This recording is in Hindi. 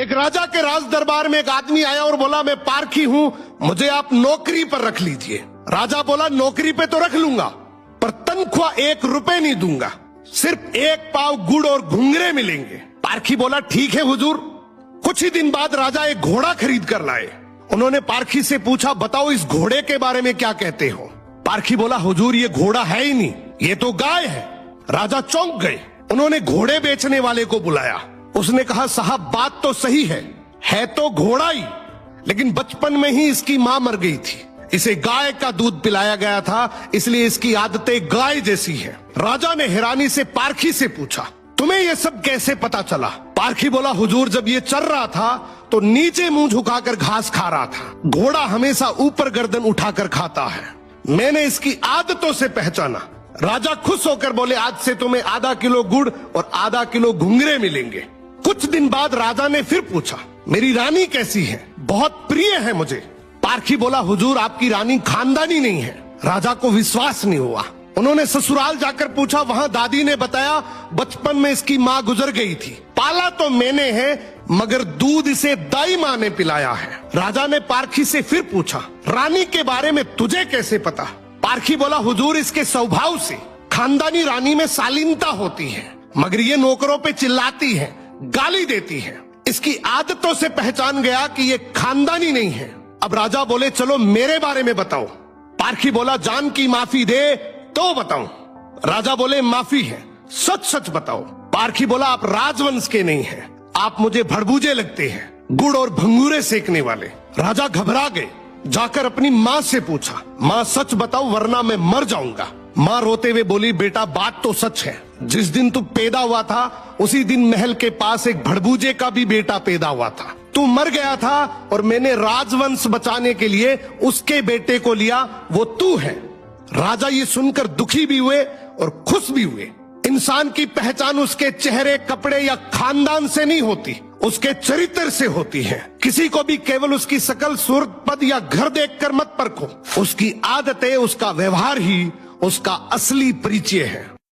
एक राजा के राज दरबार में एक आदमी आया और बोला, मैं पारखी हूं, मुझे आप नौकरी पर रख लीजिए। राजा बोला, नौकरी पे तो रख लूंगा, पर तनख्वाह 1 रुपए नहीं दूंगा, सिर्फ 1 पाव गुड़ और घुंघरे मिलेंगे। पारखी बोला, ठीक है हुजूर। कुछ ही दिन बाद राजा एक घोड़ा खरीद कर लाए। उन्होंने पारखी से पूछा, बताओ इस घोड़े के बारे में क्या कहते हो। पारखी बोला, हुजूर ये घोड़ा है ही नहीं, ये तो गाय है। राजा चौंक गए। उन्होंने घोड़े बेचने वाले को बुलाया। उसने कहा, साहब बात तो सही है तो घोड़ा ही, लेकिन बचपन में ही इसकी मां मर गई थी, इसे गाय का दूध पिलाया गया था, इसलिए इसकी आदतें गाय जैसी है। राजा ने हैरानी से पारखी से पूछा, तुम्हें ये सब कैसे पता चला। पारखी बोला, हुजूर जब ये चल रहा था तो नीचे मुंह झुकाकर घास खा रहा था, घोड़ा हमेशा ऊपर गर्दन उठाकर खाता है, मैंने इसकी आदतों से पहचाना। राजा खुश होकर बोले, आज से तुम्हें आधा किलो गुड़ और आधा किलो घुंघरे मिलेंगे। कुछ दिन बाद राजा ने फिर पूछा, मेरी रानी कैसी है, बहुत प्रिय है मुझे। पारखी बोला, हुजूर आपकी रानी खानदानी नहीं है। राजा को विश्वास नहीं हुआ। उन्होंने ससुराल जाकर पूछा, वहां दादी ने बताया, बचपन में इसकी माँ गुजर गई थी, पाला तो मैंने है, मगर दूध इसे दाई माँ ने पिलाया है। राजा ने पारखी से फिर पूछा, रानी के बारे में तुझे कैसे पता। पारखी बोला, हुजूर इसके स्वभाव से खानदानी रानी में शालीनता होती है, मगर ये नौकरों पे चिल्लाती है, गाली देती है, इसकी आदतों से पहचान गया कि ये खानदानी नहीं है। अब राजा बोले, चलो मेरे बारे में बताओ। पारखी बोला, जान की माफी दे तो बताऊं। राजा बोले, माफी है, सच सच बताओ। पारखी बोला, आप राजवंश के नहीं हैं, आप मुझे भड़बूजे लगते हैं, गुड़ और भंगूरे सेकने वाले। राजा घबरा गए। जाकर अपनी माँ से पूछा, माँ सच बताओ वरना मैं मर जाऊंगा। माँ रोते हुए बोली, बेटा बात तो सच है, जिस दिन तू पैदा हुआ था उसी दिन महल के पास एक भड़बूजे का भी बेटा पैदा हुआ था, तू मर गया था और मैंने राजवंश बचाने के लिए उसके बेटे को लिया, वो तू है। राजा ये सुनकर दुखी भी हुए और खुश भी हुए। इंसान की पहचान उसके चेहरे, कपड़े या खानदान से नहीं होती, उसके चरित्र से होती है। किसी को भी केवल उसकी शकल, सूरत, पद या घर देखकर मत परखो, उसकी आदतें, उसका व्यवहार ही उसका असली परिचय है।